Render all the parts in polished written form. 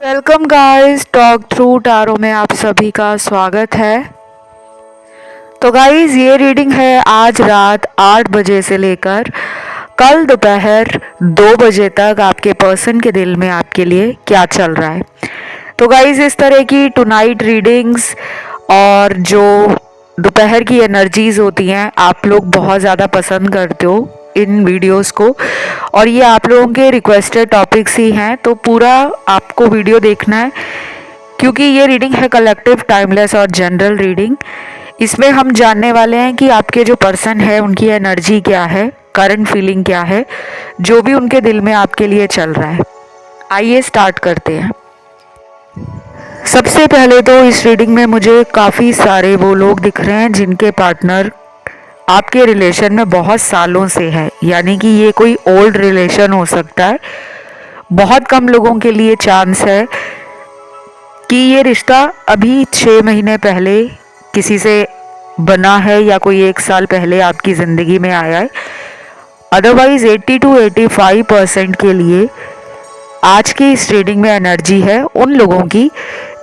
Welcome guys, talk through tarot में आप सभी का स्वागत है। तो गाइस, ये रीडिंग है आज रात 8 बजे से लेकर कल दोपहर 2 बजे तक आपके पर्सन के दिल में आपके लिए क्या चल रहा है। तो गाइस, इस तरह की टुनाइट रीडिंग्स और जो दोपहर की एनर्जीज होती हैं आप लोग बहुत ज़्यादा पसंद करते हो इन वीडियोस को, और ये आप लोगों के रिक्वेस्टेड टॉपिक्स ही हैं, तो पूरा आपको वीडियो देखना है क्योंकि ये रीडिंग है कलेक्टिव, टाइमलेस और जनरल रीडिंग। इसमें हम जानने वाले हैं कि आपके जो पर्सन है उनकी एनर्जी क्या है, करंट फीलिंग क्या है, जो भी उनके दिल में आपके लिए चल रहा है। आइए स्टार्ट करते हैं। सबसे पहले तो इस रीडिंग में मुझे काफ़ी सारे वो लोग दिख रहे हैं जिनके पार्टनर आपके रिलेशन में बहुत सालों से है, यानी कि ये कोई ओल्ड रिलेशन हो सकता है। बहुत कम लोगों के लिए चांस है कि ये रिश्ता अभी 6 महीने पहले किसी से बना है या कोई 1 साल पहले आपकी ज़िंदगी में आया है। अदरवाइज 80 to 85% के लिए आज की इस रीडिंग में एनर्जी है उन लोगों की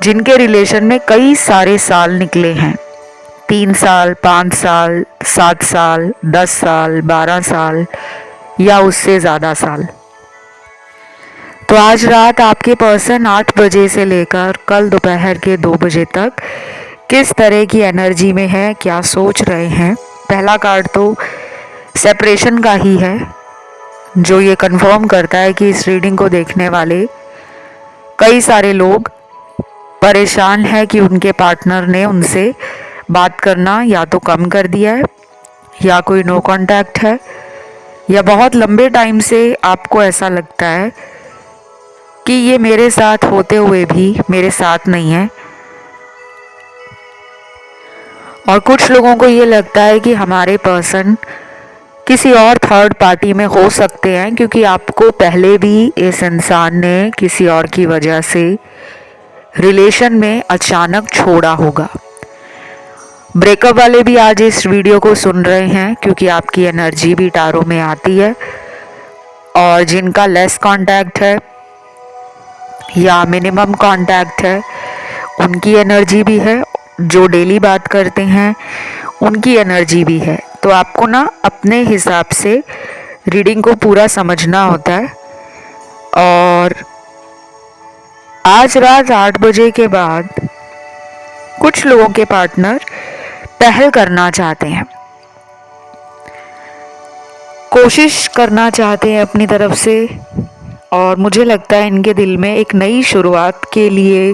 जिनके रिलेशन में कई सारे साल निकले हैं। 3 साल, 5 साल, 7 साल, 10 साल, 12 साल या उससे ज़्यादा साल। तो आज रात आपके पर्सन 8 बजे से लेकर कल दोपहर के 2 बजे तक किस तरह की एनर्जी में है, क्या सोच रहे हैं। पहला कार्ड तो सेपरेशन का ही है, जो ये कंफर्म करता है कि इस रीडिंग को देखने वाले कई सारे लोग परेशान है कि उनके पार्टनर ने उनसे बात करना या तो कम कर दिया है या कोई नो कांटेक्ट है, या बहुत लंबे टाइम से आपको ऐसा लगता है कि ये मेरे साथ होते हुए भी मेरे साथ नहीं है। और कुछ लोगों को ये लगता है कि हमारे पर्सन किसी और थर्ड पार्टी में हो सकते हैं, क्योंकि आपको पहले भी इस इंसान ने किसी और की वजह से रिलेशन में अचानक छोड़ा होगा। ब्रेकअप वाले भी आज इस वीडियो को सुन रहे हैं क्योंकि आपकी एनर्जी भी टारो में आती है। और जिनका लेस कांटेक्ट है या मिनिमम कांटेक्ट है उनकी एनर्जी भी है, जो डेली बात करते हैं उनकी एनर्जी भी है। तो आपको ना अपने हिसाब से रीडिंग को पूरा समझना होता है। और आज रात 8 बजे के बाद कुछ लोगों के पार्टनर पहल करना चाहते हैं, कोशिश करना चाहते हैं अपनी तरफ से, और मुझे लगता है इनके दिल में एक नई शुरुआत के लिए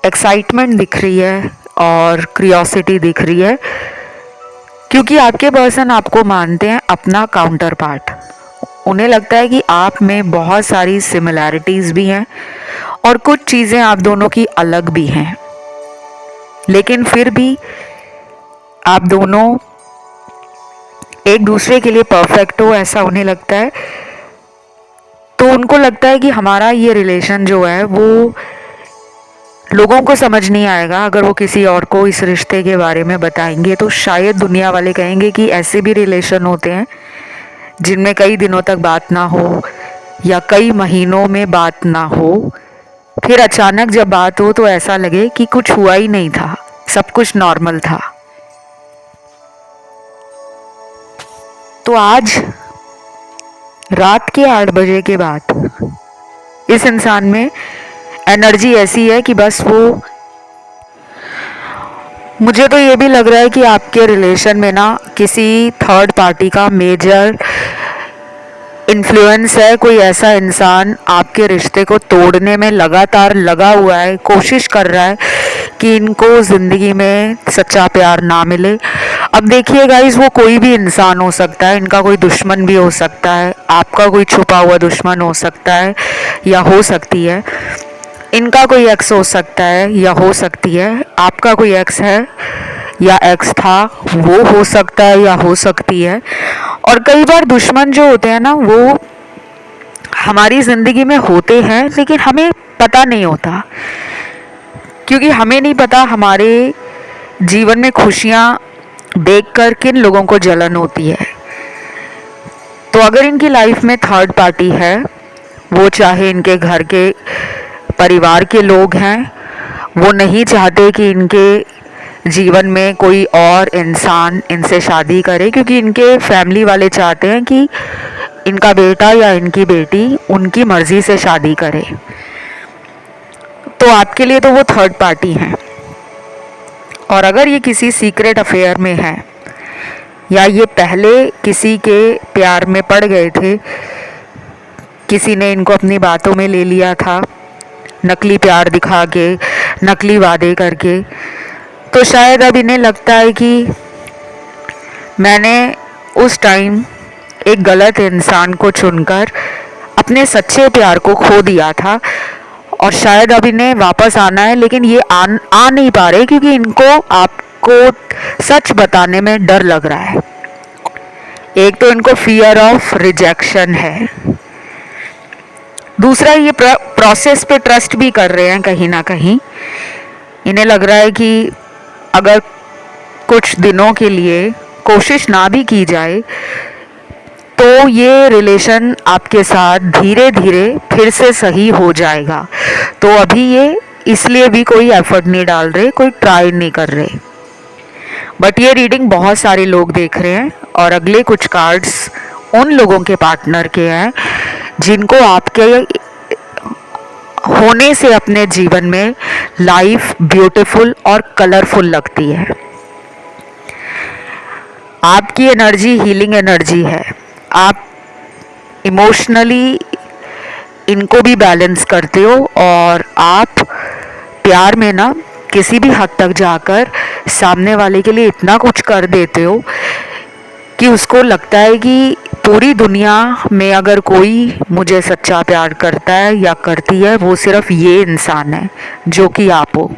एक्साइटमेंट दिख रही है और क्रियोसिटी दिख रही है, क्योंकि आपके पर्सन आपको मानते हैं अपना काउंटर पार्ट। उन्हें लगता है कि आप में बहुत सारी सिमिलैरिटीज़ भी हैं और कुछ चीज़ें आप दोनों की अलग भी हैं, लेकिन फिर भी आप दोनों एक दूसरे के लिए परफेक्ट हो, ऐसा उन्हें लगता है। तो उनको लगता है कि हमारा ये रिलेशन जो है वो लोगों को समझ नहीं आएगा। अगर वो किसी और को इस रिश्ते के बारे में बताएंगे तो शायद दुनिया वाले कहेंगे कि ऐसे भी रिलेशन होते हैं जिनमें कई दिनों तक बात ना हो या कई महीनों में बात ना हो, फिर अचानक जब बात हो तो ऐसा लगे कि कुछ हुआ ही नहीं था, सब कुछ नॉर्मल था। तो आज रात के 8 बजे के बाद इस इंसान में एनर्जी ऐसी है कि बस वो, मुझे तो ये भी लग रहा है कि आपके रिलेशन में ना किसी थर्ड पार्टी का मेजर इन्फ्लुएंस है। कोई ऐसा इंसान आपके रिश्ते को तोड़ने में लगातार लगा हुआ है, कोशिश कर रहा है कि इनको ज़िंदगी में सच्चा प्यार ना मिले। अब देखिए गाइस, वो कोई भी इंसान हो सकता है, इनका कोई दुश्मन भी हो सकता है, आपका कोई छुपा हुआ दुश्मन हो सकता है या हो सकती है, इनका कोई एक्स हो सकता है या हो सकती है, आपका कोई एक्स है या एक्स था वो हो सकता है या हो सकती है। और कई बार दुश्मन जो होते हैं ना वो हमारी ज़िंदगी में होते हैं लेकिन हमें पता नहीं होता, क्योंकि हमें नहीं पता हमारे जीवन में खुशियाँ देखकर किन लोगों को जलन होती है। तो अगर इनकी लाइफ में थर्ड पार्टी है, वो चाहे इनके घर के परिवार के लोग हैं, वो नहीं चाहते कि इनके जीवन में कोई और इंसान इनसे शादी करे, क्योंकि इनके फैमिली वाले चाहते हैं कि इनका बेटा या इनकी बेटी उनकी मर्ज़ी से शादी करे। तो आपके लिए तो वो थर्ड पार्टी हैं। और अगर ये किसी सीक्रेट अफेयर में है या ये पहले किसी के प्यार में पड़ गए थे, किसी ने इनको अपनी बातों में ले लिया था, नकली प्यार दिखा के, नकली वादे करके, तो शायद अब इन्हें लगता है कि मैंने उस टाइम एक गलत इंसान को चुनकर अपने सच्चे प्यार को खो दिया था, और शायद अब इन्हें वापस आना है, लेकिन ये आ नहीं पा रहे क्योंकि इनको आपको सच बताने में डर लग रहा है। एक तो इनको फियर ऑफ रिजेक्शन है, दूसरा ये प्रोसेस पे ट्रस्ट भी कर रहे हैं कहीं ना कहीं। इन्हें लग रहा है कि अगर कुछ दिनों के लिए कोशिश ना भी की जाए तो ये रिलेशन आपके साथ धीरे धीरे फिर से सही हो जाएगा। तो अभी ये इसलिए भी कोई एफर्ट नहीं डाल रहे, कोई ट्राई नहीं कर रहे। बट ये रीडिंग बहुत सारे लोग देख रहे हैं, और अगले कुछ कार्ड्स उन लोगों के पार्टनर के हैं जिनको आपके होने से अपने जीवन में लाइफ ब्यूटीफुल और कलरफुल लगती है। आपकी एनर्जी हीलिंग एनर्जी है। आप इमोशनली इनको भी बैलेंस करते हो, और आप प्यार में ना किसी भी हद तक जाकर सामने वाले के लिए इतना कुछ कर देते हो कि उसको लगता है कि पूरी दुनिया में अगर कोई मुझे सच्चा प्यार करता है या करती है, वो सिर्फ ये इंसान है जो कि आप हो।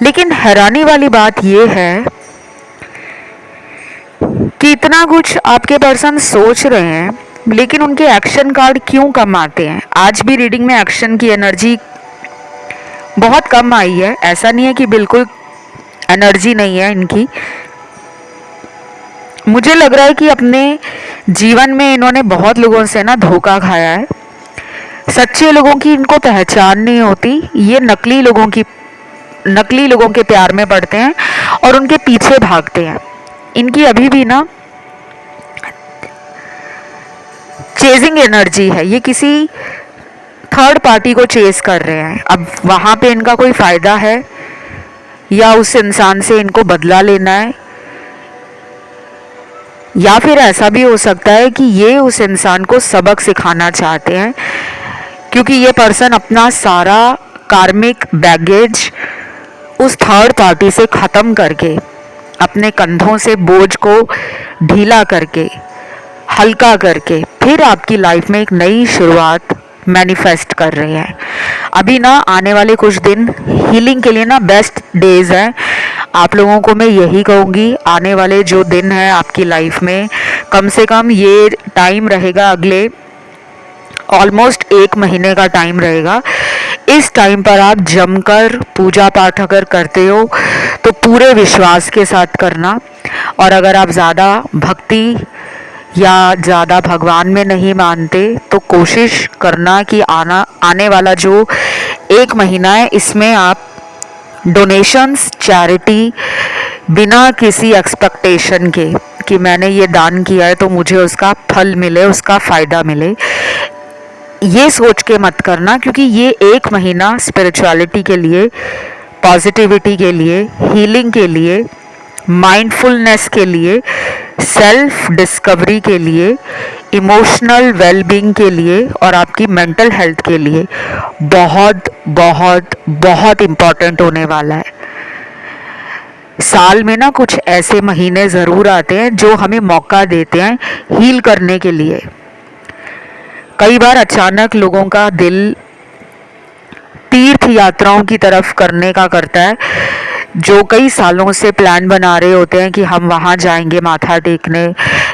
लेकिन हैरानी वाली बात ये है कि इतना कुछ आपके पर्सन सोच रहे हैं, लेकिन उनके एक्शन कार्ड क्यों कम आते हैं। आज भी रीडिंग में एक्शन की एनर्जी बहुत कम आई है। ऐसा नहीं है कि बिल्कुल एनर्जी नहीं है इनकी। मुझे लग रहा है कि अपने जीवन में इन्होंने बहुत लोगों से ना धोखा खाया है। सच्चे लोगों की इनको पहचान नहीं होती। ये नकली लोगों के प्यार में पड़ते हैं और उनके पीछे भागते हैं। इनकी अभी भी ना चेजिंग एनर्जी है। ये किसी थर्ड पार्टी को चेज कर रहे हैं। अब वहाँ पे इनका कोई फ़ायदा है या उस इंसान से इनको बदला लेना है, या फिर ऐसा भी हो सकता है कि ये उस इंसान को सबक सिखाना चाहते हैं, क्योंकि ये पर्सन अपना सारा कार्मिक बैगेज उस थर्ड पार्टी से ख़त्म करके, अपने कंधों से बोझ को ढीला करके, हल्का करके, फिर आपकी लाइफ में एक नई शुरुआत मैनिफेस्ट कर रहे हैं। अभी ना आने वाले कुछ दिन हीलिंग के लिए ना बेस्ट डेज हैं। आप लोगों को मैं यही कहूँगी, आने वाले जो दिन हैं आपकी लाइफ में, कम से कम ये टाइम रहेगा, अगले ऑलमोस्ट 1 महीने का टाइम रहेगा। इस टाइम पर आप जमकर पूजा पाठ अगर करते हो तो पूरे विश्वास के साथ करना, और अगर आप ज़्यादा भक्ति या ज़्यादा भगवान में नहीं मानते तो कोशिश करना कि आने वाला जो 1 महीना है इसमें आप डोनेशंस, चैरिटी, बिना किसी एक्सपेक्टेशन के कि मैंने ये दान किया है तो मुझे उसका फल मिले, उसका फ़ायदा मिले, ये सोच के मत करना। क्योंकि ये 1 महीना स्पिरिचुअलिटी के लिए, पॉजिटिविटी के लिए, हीलिंग के लिए, माइंडफुलनेस के लिए, सेल्फ डिस्कवरी के लिए, इमोशनल वेलबींग के लिए और आपकी मेंटल हेल्थ के लिए बहुत बहुत बहुत इम्पॉर्टेंट होने वाला है। साल में ना कुछ ऐसे महीने ज़रूर आते हैं जो हमें मौका देते हैं हील करने के लिए। कई बार अचानक लोगों का दिल तीर्थ यात्राओं की तरफ करने का करता है, जो कई सालों से प्लान बना रहे होते हैं कि हम वहाँ जाएंगे माथा टेकने,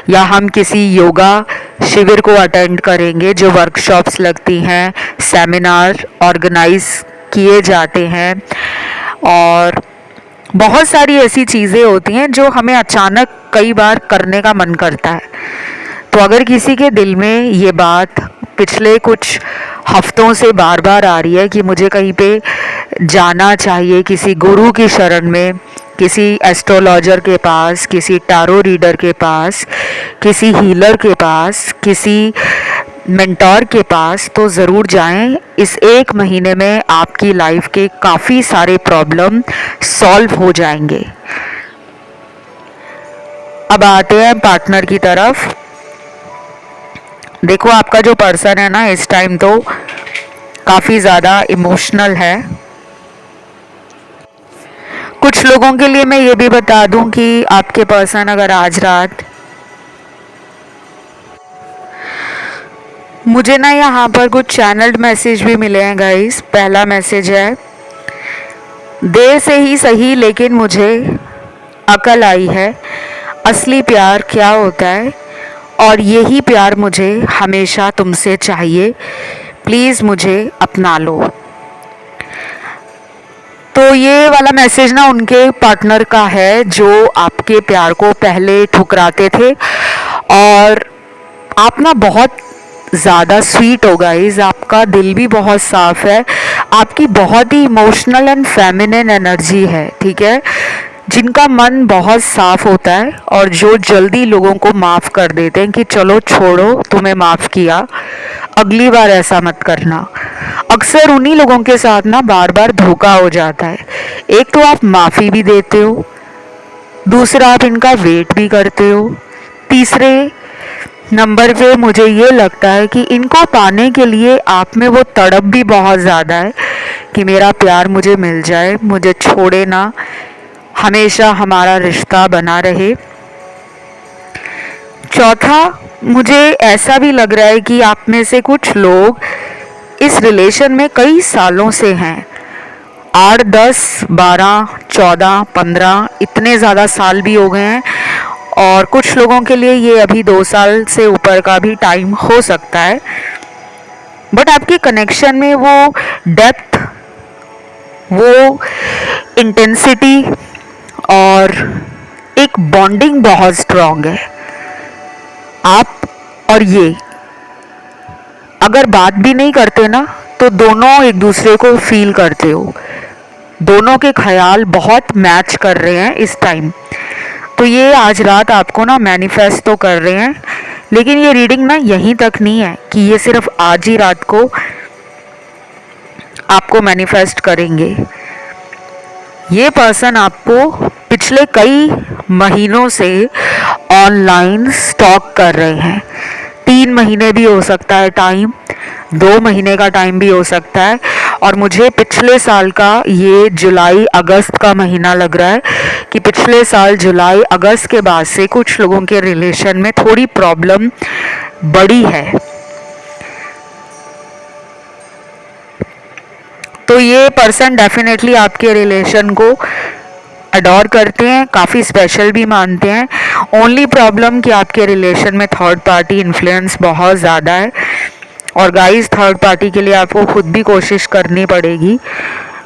या हम किसी योगा शिविर को अटेंड करेंगे, जो वर्कशॉप्स लगती हैं, सेमिनार ऑर्गेनाइज किए जाते हैं, और बहुत सारी ऐसी चीज़ें होती हैं जो हमें अचानक कई बार करने का मन करता है। तो अगर किसी के दिल में ये बात पिछले कुछ हफ्तों से बार बार आ रही है कि मुझे कहीं पे जाना चाहिए, किसी गुरु की शरण में, किसी एस्ट्रोलॉजर के पास, किसी टैरो रीडर के पास, किसी हीलर के पास, किसी मेंटोर के पास, तो ज़रूर जाएं। इस एक महीने में आपकी लाइफ के काफ़ी सारे प्रॉब्लम सॉल्व हो जाएंगे। अब आते हैं पार्टनर की तरफ। देखो, आपका जो पर्सन है ना, इस टाइम तो काफ़ी ज़्यादा इमोशनल है। कुछ लोगों के लिए मैं ये भी बता दूं कि आपके पर्सन अगर आज रात, मुझे ना यहाँ पर कुछ चैनल्ड मैसेज भी मिले हैं गाइस। पहला मैसेज है, देर से ही सही लेकिन मुझे अकल आई है असली प्यार क्या होता है, और यही प्यार मुझे हमेशा तुमसे चाहिए, प्लीज़ मुझे अपना लो। तो ये वाला मैसेज ना उनके पार्टनर का है जो आपके प्यार को पहले ठुकराते थे। और आप ना बहुत ज़्यादा स्वीट हो गाइस, आपका दिल भी बहुत साफ है, आपकी बहुत ही इमोशनल एंड फेमिनिन एनर्जी है, ठीक है, जिनका मन बहुत साफ होता है और जो जल्दी लोगों को माफ़ कर देते हैं कि चलो छोड़ो, तुम्हें माफ़ किया, अगली बार ऐसा मत करना। अक्सर उन्हीं लोगों के साथ ना बार बार धोखा हो जाता है। एक तो आप माफ़ी भी देते हो, दूसरा आप इनका वेट भी करते हो, तीसरे नंबर पे मुझे ये लगता है कि इनको पाने के लिए आप में वो तड़प भी बहुत ज़्यादा है कि मेरा प्यार मुझे मिल जाए, मुझे छोड़े ना, हमेशा हमारा रिश्ता बना रहे। चौथा, मुझे ऐसा भी लग रहा है कि आप में से कुछ लोग इस रिलेशन में कई सालों से हैं, 8, 10, 12, 14, 15, इतने ज़्यादा साल भी हो गए हैं। और कुछ लोगों के लिए ये अभी 2 साल से ऊपर का भी टाइम हो सकता है। बट आपके कनेक्शन में वो डेप्थ, वो इंटेंसिटी और एक बॉन्डिंग बहुत स्ट्रांग है। आप और ये अगर बात भी नहीं करते ना, तो दोनों एक दूसरे को फील करते हो, दोनों के ख्याल बहुत मैच कर रहे हैं इस टाइम। तो ये आज रात आपको ना मैनिफेस्ट तो कर रहे हैं, लेकिन ये रीडिंग ना यहीं तक नहीं है कि ये सिर्फ आज ही रात को आपको मैनिफेस्ट करेंगे। ये पर्सन आपको पिछले कई महीनों से ऑनलाइन स्टॉक कर रहे हैं। 3 महीने भी हो सकता है टाइम, 2 महीने का टाइम भी हो सकता है। और मुझे पिछले साल का ये जुलाई अगस्त का महीना लग रहा है कि पिछले साल जुलाई अगस्त के बाद से कुछ लोगों के रिलेशन में थोड़ी प्रॉब्लम बढ़ी है। तो ये पर्सन डेफिनेटली आपके रिलेशन को अडोर करते हैं, काफ़ी स्पेशल भी मानते हैं। ओनली प्रॉब्लम कि आपके रिलेशन में थर्ड पार्टी इन्फ्लुएंस बहुत ज़्यादा है। और गाइस, थर्ड पार्टी के लिए आपको खुद भी कोशिश करनी पड़ेगी।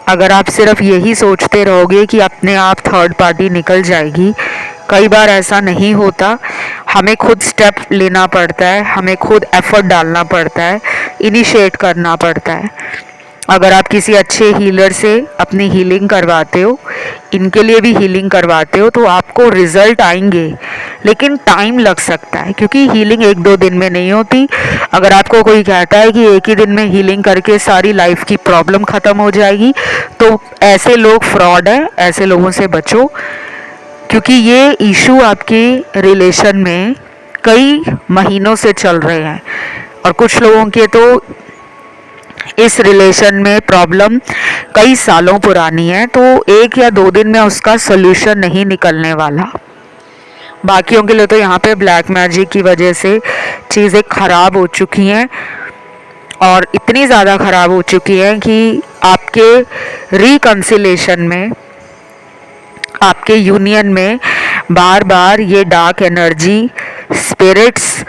अगर आप सिर्फ यही सोचते रहोगे कि अपने आप थर्ड पार्टी निकल जाएगी, कई बार ऐसा नहीं होता। हमें खुद स्टेप लेना पड़ता है, हमें खुद एफर्ट डालना पड़ता है, इनिशिएट करना पड़ता है। अगर आप किसी अच्छे हीलर से अपनी हीलिंग करवाते हो, इनके लिए भी हीलिंग करवाते हो, तो आपको रिजल्ट आएंगे, लेकिन टाइम लग सकता है क्योंकि हीलिंग 1-2 दिन में नहीं होती। अगर आपको कोई कहता है कि एक ही दिन में हीलिंग करके सारी लाइफ की प्रॉब्लम ख़त्म हो जाएगी, तो ऐसे लोग फ्रॉड हैं, ऐसे लोगों से बचो। क्योंकि ये इशू आपके रिलेशन में कई महीनों से चल रहे हैं और कुछ लोगों के तो इस रिलेशन में प्रॉब्लम कई सालों पुरानी है। तो 1 या 2 दिन में उसका सोल्यूशन नहीं निकलने वाला। बाकियों के लिए तो यहाँ पे ब्लैक मैजिक की वजह से चीज़ें ख़राब हो चुकी हैं और इतनी ज़्यादा ख़राब हो चुकी हैं कि आपके रिकन्सिलेशन में, आपके यूनियन में बार बार ये डार्क एनर्जी, स्पिरिट्स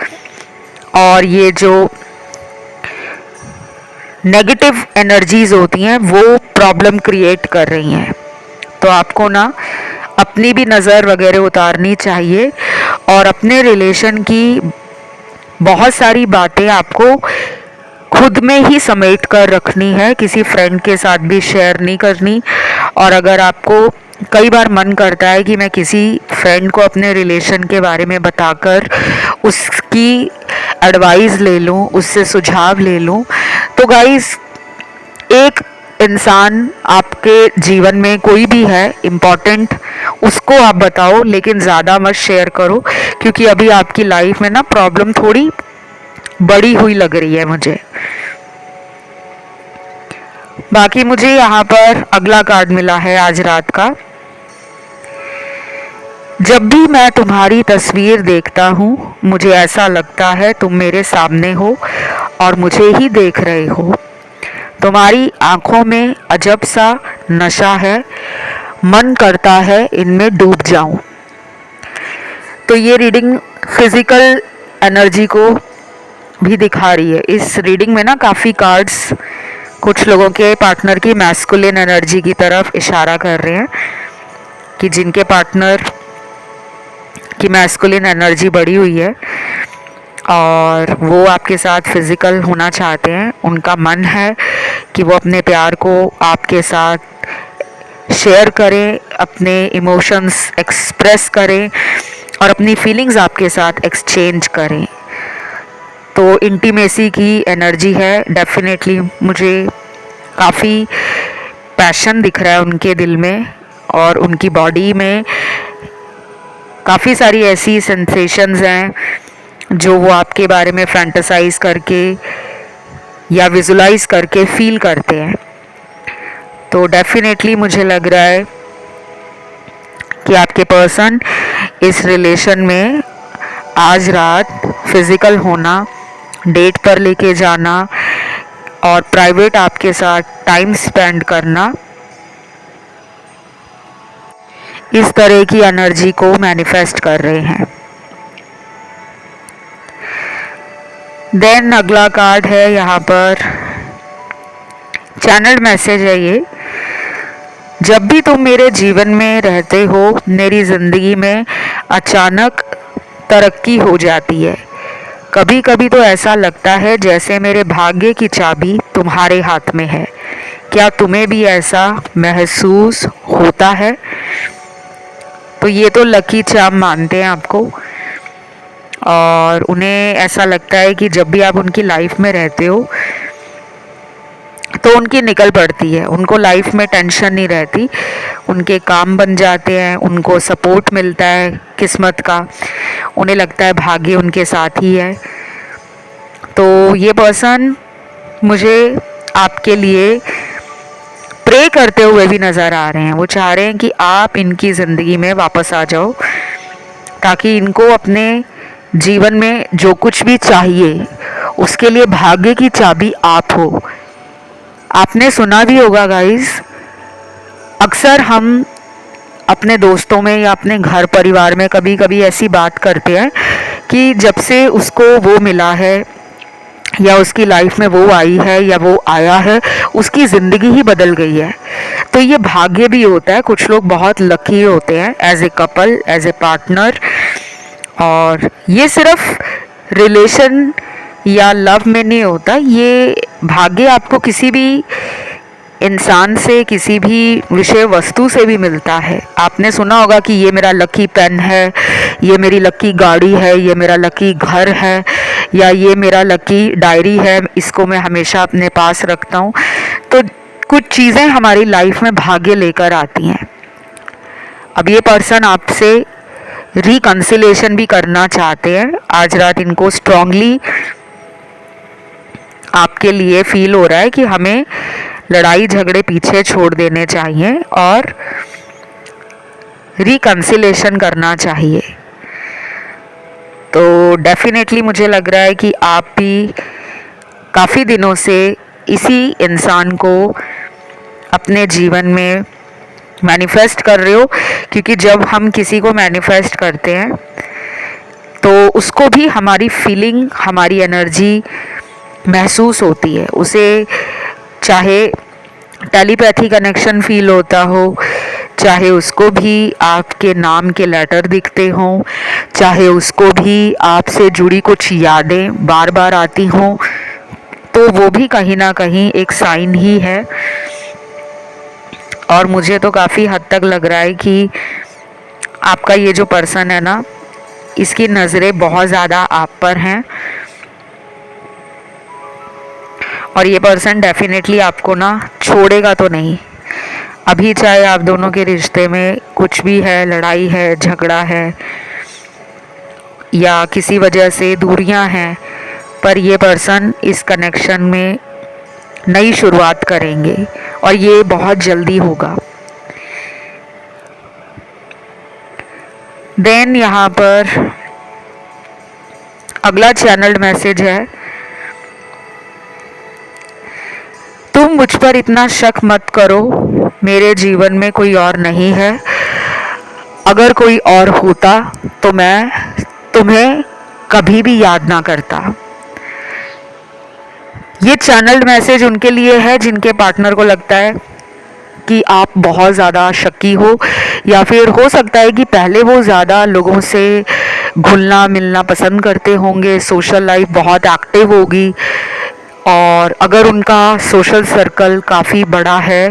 और ये जो नेगेटिव एनर्जीज होती हैं वो प्रॉब्लम क्रिएट कर रही हैं। तो आपको ना अपनी भी नज़र वगैरह उतारनी चाहिए और अपने रिलेशन की बहुत सारी बातें आपको खुद में ही समेट कर रखनी है, किसी फ्रेंड के साथ भी शेयर नहीं करनी। और अगर आपको कई बार मन करता है कि मैं किसी फ्रेंड को अपने रिलेशन के बारे में बताकर उसकी एडवाइस ले लूँ, उससे सुझाव ले लूँ, तो गाइस एक इंसान आपके जीवन में कोई भी है इम्पॉर्टेंट, उसको आप बताओ, लेकिन ज़्यादा मत शेयर करो, क्योंकि अभी आपकी लाइफ में ना प्रॉब्लम थोड़ी बड़ी हुई लग रही है मुझे। बाकी मुझे यहाँ पर अगला कार्ड मिला है आज रात का। जब भी मैं तुम्हारी तस्वीर देखता हूँ मुझे ऐसा लगता है तुम मेरे सामने हो और मुझे ही देख रहे हो। तुम्हारी आंखों में अजब सा नशा है, मन करता है इनमें डूब जाऊं। तो ये रीडिंग फिजिकल एनर्जी को भी दिखा रही है। इस रीडिंग में ना काफ़ी कार्ड्स कुछ लोगों के पार्टनर की मैस्कुलिन एनर्जी की तरफ इशारा कर रहे हैं कि जिनके पार्टनर की मैस्कुलिन एनर्जी बढ़ी हुई है और वो आपके साथ फिज़िकल होना चाहते हैं। उनका मन है कि वो अपने प्यार को आपके साथ शेयर करें, अपने इमोशंस एक्सप्रेस करें और अपनी फीलिंग्स आपके साथ एक्सचेंज करें। तो इंटीमेसी की एनर्जी है। डेफिनेटली मुझे काफ़ी पैशन दिख रहा है उनके दिल में और उनकी बॉडी में काफ़ी सारी ऐसी सेंसेशंस हैं जो वो आपके बारे में फैंटेसाइज करके या विजुलाइज करके फील करते हैं। तो डेफिनेटली मुझे लग रहा है कि आपके पर्सन इस रिलेशन में आज रात फिज़िकल होना, डेट पर लेके जाना और प्राइवेट आपके साथ टाइम स्पेंड करना, इस तरह की एनर्जी को मैनिफेस्ट कर रहे हैं। देन अगला कार्ड है यहाँ पर चैनल मैसेज है ये। जब भी तुम मेरे जीवन में रहते हो मेरी ज़िंदगी में अचानक तरक्की हो जाती है। कभी कभी तो ऐसा लगता है जैसे मेरे भाग्य की चाबी तुम्हारे हाथ में है। क्या तुम्हें भी ऐसा महसूस होता है? तो ये तो लकी चार्म मानते हैं आपको और उन्हें ऐसा लगता है कि जब भी आप उनकी लाइफ में रहते हो तो उनकी निकल पड़ती है, उनको लाइफ में टेंशन नहीं रहती, उनके काम बन जाते हैं, उनको सपोर्ट मिलता है किस्मत का, उन्हें लगता है भाग्य उनके साथ ही है। तो ये पर्सन मुझे आपके लिए प्रे करते हुए भी नज़र आ रहे हैं। वो चाह रहे हैं कि आप इनकी ज़िंदगी में वापस आ जाओ ताकि इनको अपने जीवन में जो कुछ भी चाहिए उसके लिए भाग्य की चाबी आप हो। आपने सुना भी होगा गाइस, अक्सर हम अपने दोस्तों में या अपने घर परिवार में कभी कभी ऐसी बात करते हैं कि जब से उसको वो मिला है या उसकी लाइफ में वो आई है या वो आया है उसकी ज़िंदगी ही बदल गई है। तो ये भाग्य भी होता है। कुछ लोग बहुत लकी होते हैं as a couple, as a partner, और ये सिर्फ रिलेशन या लव में नहीं होता। ये भाग्य आपको किसी भी इंसान से, किसी भी विषय वस्तु से भी मिलता है। आपने सुना होगा कि ये मेरा लकी पेन है, ये मेरी लकी गाड़ी है, ये मेरा लकी घर है, या ये मेरा लकी डायरी है, इसको मैं हमेशा अपने पास रखता हूँ। तो कुछ चीज़ें हमारी लाइफ में भाग्य लेकर आती हैं। अब ये पर्सन आपसे रिकन्सिलेशन भी करना चाहते हैं। आज रात इनको स्ट्रांगली आपके लिए फील हो रहा है कि हमें लड़ाई झगड़े पीछे छोड़ देने चाहिए और रिकन्सिलेशन करना चाहिए। तो डेफिनेटली मुझे लग रहा है कि आप भी काफ़ी दिनों से इसी इंसान को अपने जीवन में मैनिफेस्ट कर रहे हो, क्योंकि जब हम किसी को मैनिफेस्ट करते हैं तो उसको भी हमारी फीलिंग, हमारी एनर्जी महसूस होती है। उसे चाहे टेलीपैथी कनेक्शन फील होता हो, चाहे उसको भी आपके नाम के लेटर दिखते हों, चाहे उसको भी आपसे जुड़ी कुछ यादें बार बार आती हों, तो वो भी कहीं ना कहीं एक साइन ही है। और मुझे तो काफ़ी हद तक लग रहा है कि आपका ये जो पर्सन है ना, इसकी नज़रें बहुत ज़्यादा आप पर हैं। और ये पर्सन डेफिनेटली आपको ना छोड़ेगा तो नहीं। अभी चाहे आप दोनों के रिश्ते में कुछ भी है, लड़ाई है, झगड़ा है या किसी वजह से दूरियां हैं, पर ये पर्सन इस कनेक्शन में नई शुरुआत करेंगे और ये बहुत जल्दी होगा। देन यहाँ पर अगला चैनल्ड मैसेज है, तुम मुझ पर इतना शक मत करो, मेरे जीवन में कोई और नहीं है। अगर कोई और होता तो मैं तुम्हें कभी भी याद ना करता। ये चैनल्ड मैसेज उनके लिए है जिनके पार्टनर को लगता है कि आप बहुत ज़्यादा शक्की हो, या फिर हो सकता है कि पहले वो ज़्यादा लोगों से घुलना मिलना पसंद करते होंगे, सोशल लाइफ बहुत एक्टिव होगी, और अगर उनका सोशल सर्कल काफ़ी बड़ा है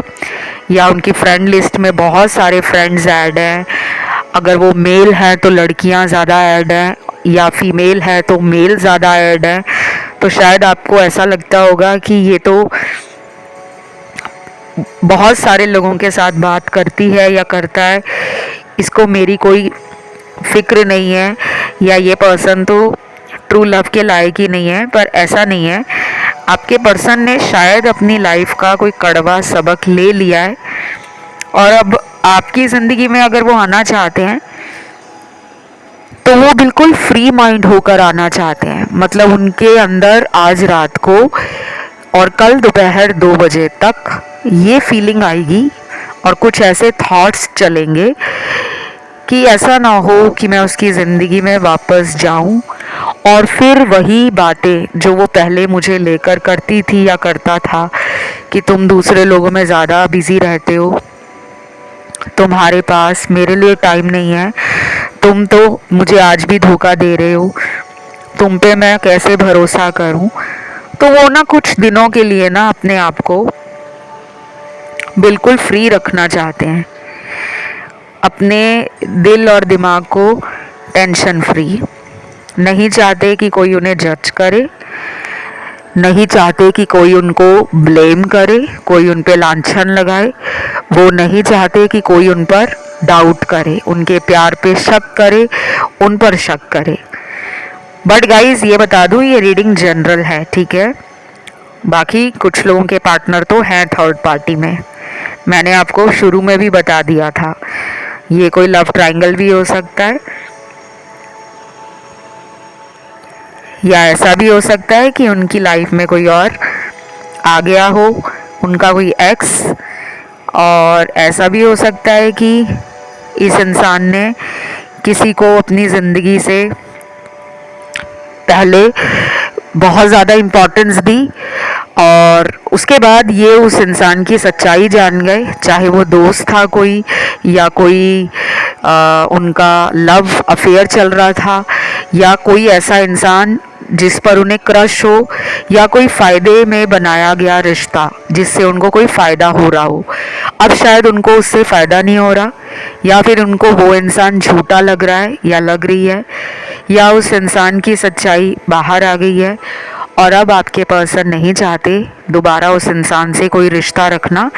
या उनकी फ्रेंड लिस्ट में बहुत सारे फ्रेंड्स ऐड हैं, अगर वो मेल है तो लड़कियां ज़्यादा ऐड हैं, या फीमेल है तो मेल ज़्यादा ऐड हैं, तो शायद आपको ऐसा लगता होगा कि ये तो बहुत सारे लोगों के साथ बात करती है या करता है, इसको मेरी कोई फिक्र नहीं है, या ये पर्सन तो ट्रू लव के लायक ही नहीं है। पर ऐसा नहीं है। आपके पर्सन ने शायद अपनी लाइफ का कोई कड़वा सबक ले लिया है, और अब आपकी ज़िंदगी में अगर वो आना चाहते हैं तो वो बिल्कुल फ्री माइंड होकर आना चाहते हैं। मतलब उनके अंदर आज रात को और कल दोपहर 2 बजे तक ये फीलिंग आएगी और कुछ ऐसे थॉट्स चलेंगे कि ऐसा ना हो कि मैं उसकी ज़िंदगी में वापस जाऊं और फिर वही बातें जो वो पहले मुझे लेकर करती थी या करता था, कि तुम दूसरे लोगों में ज़्यादा बिज़ी रहते हो, तुम्हारे पास मेरे लिए टाइम नहीं है, तुम तो मुझे आज भी धोखा दे रहे हो, तुम पे मैं कैसे भरोसा करूं। तो वो ना कुछ दिनों के लिए ना अपने आप को बिल्कुल फ्री रखना चाहते हैं, अपने दिल और दिमाग को टेंशन फ्री। नहीं चाहते कि कोई उन्हें जज करे, नहीं चाहते कि कोई उनको ब्लेम करे, कोई उन पे लांछन लगाए, वो नहीं चाहते कि कोई उन पर डाउट करे, उनके प्यार पे शक करे, उन पर शक करे। बट गाइज ये बता दूं, ये रीडिंग जनरल है, ठीक है। बाकी कुछ लोगों के पार्टनर तो हैं थर्ड पार्टी में, मैंने आपको शुरू में भी बता दिया था। ये कोई लव ट्रायंगल भी हो सकता है, या ऐसा भी हो सकता है कि उनकी लाइफ में कोई और आ गया हो, उनका कोई एक्स। और ऐसा भी हो सकता है कि इस इंसान ने किसी को अपनी ज़िंदगी से पहले बहुत ज़्यादा इम्पोर्टेंस दी और उसके बाद ये उस इंसान की सच्चाई जान गए, चाहे वो दोस्त था कोई, या कोई उनका लव अफेयर चल रहा था, या कोई ऐसा इंसान जिस पर उन्हें क्रश हो, या कोई फ़ायदे में बनाया गया रिश्ता जिससे उनको कोई फ़ायदा हो रहा हो। अब शायद उनको उससे फ़ायदा नहीं हो रहा, या फिर उनको वो इंसान झूठा लग रहा है या लग रही है, या उस इंसान की सच्चाई बाहर आ गई है, और अब आपके पर्सन नहीं चाहते दोबारा उस इंसान से कोई रिश्ता रखना।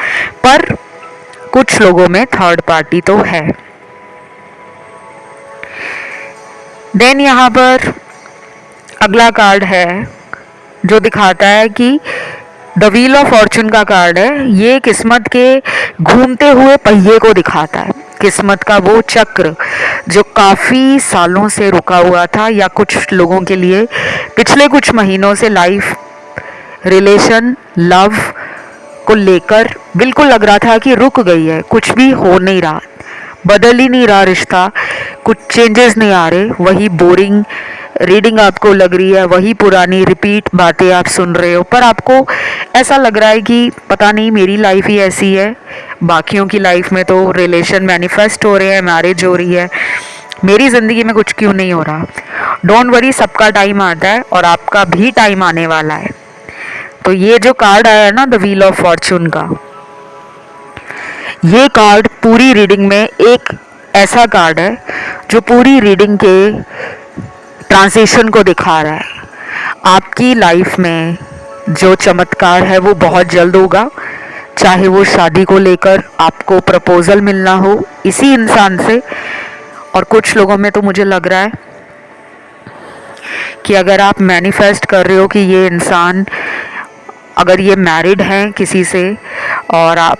पर कुछ लोगों में थर्ड पार्टी तो है। देन यहाँ पर अगला कार्ड है जो दिखाता है कि द व्हील ऑफ फॉर्चून का कार्ड है। ये किस्मत के घूमते हुए पहिए को दिखाता है, किस्मत का वो चक्र जो काफ़ी सालों से रुका हुआ था, या कुछ लोगों के लिए पिछले कुछ महीनों से लाइफ रिलेशन लव को लेकर बिल्कुल लग रहा था कि रुक गई है, कुछ भी हो नहीं रहा, बदल ही नहीं रहा रिश्ता, कुछ चेंजेस नहीं आ रहे, वही बोरिंग रीडिंग आपको लग रही है वही पुरानी रिपीट बातें आप सुन रहे हो, पर आपको ऐसा लग रहा है कि पता नहीं मेरी लाइफ ही ऐसी है, बाकियों की लाइफ में तो रिलेशन मैनिफेस्ट हो रहे हैं, मैरिज हो रही है, मेरी ज़िंदगी में कुछ क्यों नहीं हो रहा। डोंट वरी, सबका टाइम आता है और आपका भी टाइम आने वाला है। तो ये जो कार्ड आया है ना, द व्हील ऑफ फॉर्चून का, ये कार्ड पूरी रीडिंग में एक ऐसा कार्ड है जो पूरी रीडिंग के ट्रांजिशन को दिखा रहा है। आपकी लाइफ में जो चमत्कार है वो बहुत जल्द होगा, चाहे वो शादी को लेकर आपको प्रपोजल मिलना हो इसी इंसान से, और कुछ लोगों में तो मुझे लग रहा है कि अगर आप मैनिफेस्ट कर रहे हो कि ये इंसान, अगर ये मैरिड हैं किसी से और आप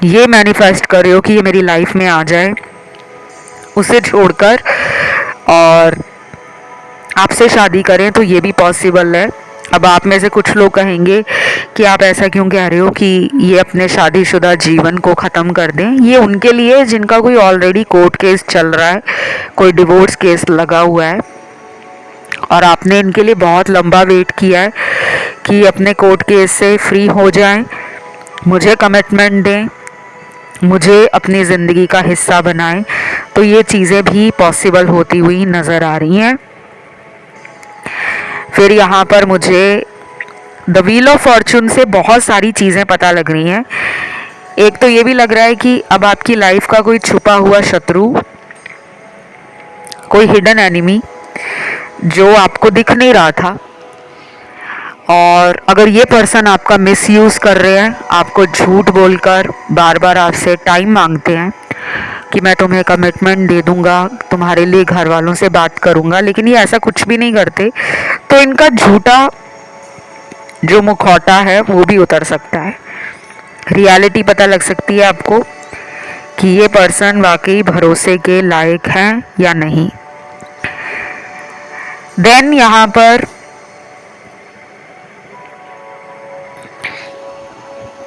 ये मैनिफेस्ट कर रहे हो कि ये मेरी लाइफ में आ जाए, उसे छोड़कर और आपसे शादी करें, तो ये भी पॉसिबल है। अब आप में से कुछ लोग कहेंगे कि आप ऐसा क्यों कह रहे हो कि ये अपने शादीशुदा जीवन को ख़त्म कर दें। ये उनके लिए जिनका कोई ऑलरेडी कोर्ट केस चल रहा है, कोई डिवोर्स केस लगा हुआ है, और आपने इनके लिए बहुत लंबा वेट किया है कि अपने कोर्ट केस से फ्री हो जाएं, मुझे कमिटमेंट दें, मुझे अपनी ज़िंदगी का हिस्सा बनाएं। तो ये चीज़ें भी पॉसिबल होती हुई नज़र आ रही हैं। फिर यहाँ पर मुझे द व्हील ऑफ फॉर्चून से बहुत सारी चीज़ें पता लग रही हैं। एक तो ये भी लग रहा है कि अब आपकी लाइफ का कोई छुपा हुआ शत्रु, कोई हिडन एनिमी जो आपको दिख नहीं रहा था, और अगर ये पर्सन आपका मिसयूज़ कर रहे हैं, आपको झूठ बोलकर बार बार आपसे टाइम मांगते हैं कि मैं तुम्हें कमिटमेंट दे दूंगा, तुम्हारे लिए घर वालों से बात करूंगा, लेकिन ये ऐसा कुछ भी नहीं करते, तो इनका झूठा जो मुखौटा है वो भी उतर सकता है। रियलिटी पता लग सकती है आपको कि ये पर्सन वाकई भरोसे के लायक हैं या नहीं। देन यहाँ पर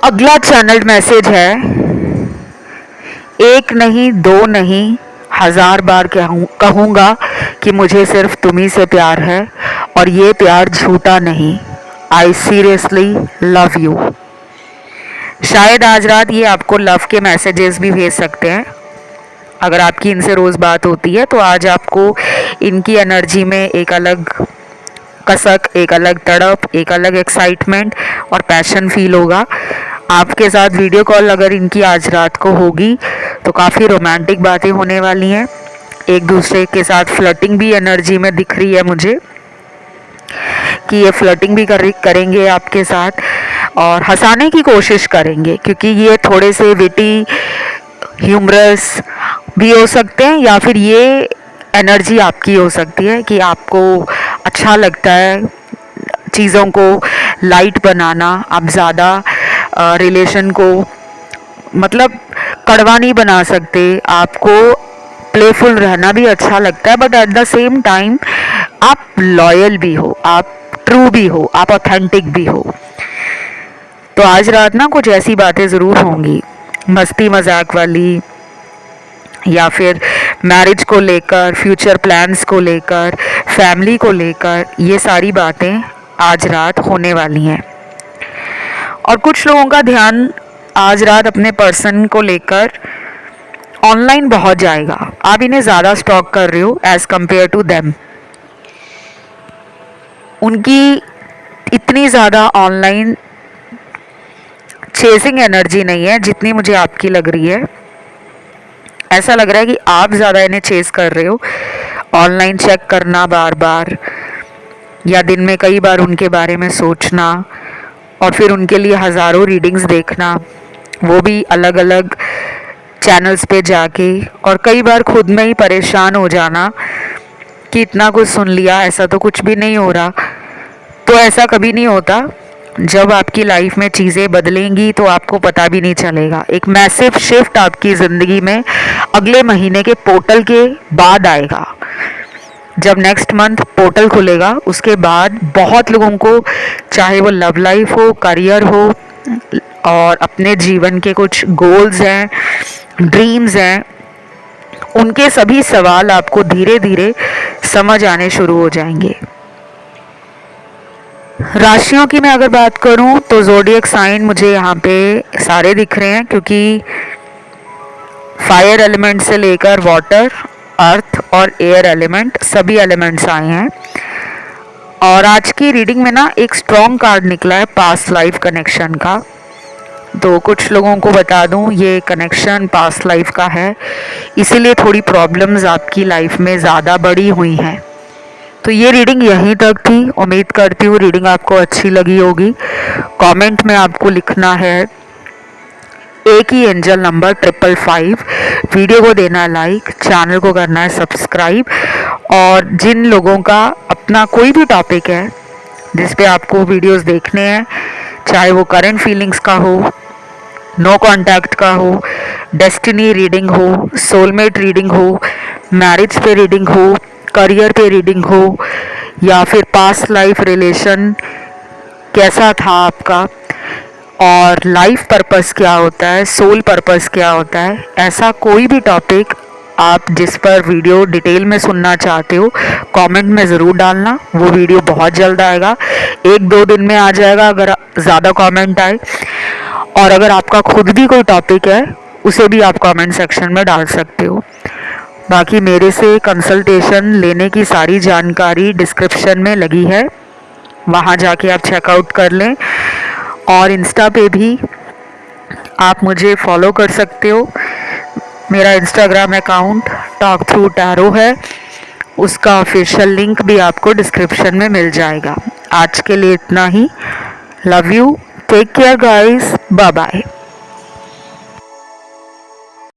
अगला चैनल मैसेज है, एक नहीं, दो नहीं, 1000 बार कहूँगा कि मुझे सिर्फ तुम्ही से प्यार है, और ये प्यार झूठा नहीं। I seriously love you. शायद आज रात ये आपको लव के मैसेजेस भी भेज सकते हैं। अगर आपकी इनसे रोज़ बात होती है तो आज आपको इनकी एनर्जी में एक अलग कसक, एक अलग तड़प, एक अलग एक्साइटमेंट और पैशन फील होगा। आपके साथ वीडियो कॉल अगर इनकी आज रात को होगी तो काफ़ी रोमांटिक बातें होने वाली हैं। एक दूसरे के साथ फ्लर्टिंग भी एनर्जी में दिख रही है मुझे कि ये फ्लर्टिंग भी करेंगे आपके साथ और हंसाने की कोशिश करेंगे, क्योंकि ये थोड़े से विटी, ह्यूमरस भी हो सकते हैं, या फिर ये एनर्जी आपकी हो सकती है कि आपको अच्छा लगता है चीज़ों को लाइट बनाना। आप ज़्यादा रिलेशन को मतलब कड़वा नहीं बना सकते, आपको प्लेफुल रहना भी अच्छा लगता है, but at the same time आप लॉयल भी हो, आप ट्रू भी हो, आप ऑथेंटिक भी हो। तो आज रात ना कुछ ऐसी बातें ज़रूर होंगी, मस्ती मजाक वाली, या फिर मैरिज को लेकर, फ्यूचर प्लान्स को लेकर, फैमिली को लेकर, ये सारी बातें आज रात होने वाली हैं। और कुछ लोगों का ध्यान आज रात अपने पर्सन को लेकर ऑनलाइन बहुत जाएगा। आप इन्हें ज़्यादा स्टॉक कर रहे हो एज़ कम्पेयर टू देम। उनकी इतनी ज़्यादा ऑनलाइन चेसिंग एनर्जी नहीं है जितनी मुझे आपकी लग रही है। ऐसा लग रहा है कि आप ज़्यादा इन्हें चेस कर रहे हो, ऑनलाइन चेक करना बार बार, या दिन में कई बार उनके बारे में सोचना, और फिर उनके लिए हज़ारों रीडिंग्स देखना, वो भी अलग अलग चैनल्स पे जाके, और कई बार खुद में ही परेशान हो जाना कि इतना कुछ सुन लिया, ऐसा तो कुछ भी नहीं हो रहा। तो ऐसा कभी नहीं होता। जब आपकी लाइफ में चीज़ें बदलेंगी तो आपको पता भी नहीं चलेगा। एक मैसिव शिफ्ट आपकी ज़िंदगी में अगले महीने के पोर्टल के बाद आएगा। जब नेक्स्ट मंथ पोर्टल खुलेगा उसके बाद बहुत लोगों को, चाहे वो लव लाइफ हो, करियर हो, और अपने जीवन के कुछ गोल्स हैं, ड्रीम्स हैं, उनके सभी सवाल आपको धीरे धीरे समझ आने शुरू हो जाएंगे। राशियों की मैं अगर बात करूं तो ज़ोडिएक साइन मुझे यहाँ पे सारे दिख रहे हैं, क्योंकि फायर एलिमेंट से लेकर वाटर, अर्थ और एयर एलिमेंट सभी एलिमेंट्स आए हैं। और आज की रीडिंग में ना एक स्ट्रॉन्ग कार्ड निकला है पास्ट लाइफ कनेक्शन का। तो कुछ लोगों को बता दूं, ये कनेक्शन पास्ट लाइफ का है, इसीलिए थोड़ी प्रॉब्लम्स आपकी लाइफ में ज़्यादा बड़ी हुई हैं। तो ये रीडिंग यहीं तक थी। उम्मीद करती हूँ रीडिंग आपको अच्छी लगी होगी। कमेंट में आपको लिखना है एक ही एंजल नंबर 555। वीडियो को देना है लाइक, चैनल को करना है सब्सक्राइब। और जिन लोगों का अपना कोई भी टॉपिक है जिस पे आपको वीडियोस देखने हैं, चाहे वो करंट फीलिंग्स का हो, नो कांटेक्ट का हो, डेस्टिनी रीडिंग हो, सोलमेट रीडिंग हो, मैरिज पे रीडिंग हो, करियर पे रीडिंग हो, या फिर पास्ट लाइफ रिलेशन कैसा था आपका, और लाइफ पर्पस क्या होता है, सोल पर्पस क्या होता है, ऐसा कोई भी टॉपिक आप जिस पर वीडियो डिटेल में सुनना चाहते हो कमेंट में ज़रूर डालना। वो वीडियो बहुत जल्द आएगा, 1-2 दिन में आ जाएगा अगर ज़्यादा कमेंट आए। और अगर आपका खुद भी कोई टॉपिक है उसे भी आप कमेंट सेक्शन में डाल सकते हो। बाकी मेरे से कंसल्टेशन लेने की सारी जानकारी डिस्क्रिप्शन में लगी है, वहाँ जाके आप चेकआउट कर लें। और इंस्टा पे भी आप मुझे फॉलो कर सकते हो। मेरा Instagram account talk through tarot है, उसका ऑफिशियल लिंक भी आपको डिस्क्रिप्शन में मिल जाएगा। आज के लिए इतना ही। Love you, take care guys, bye bye.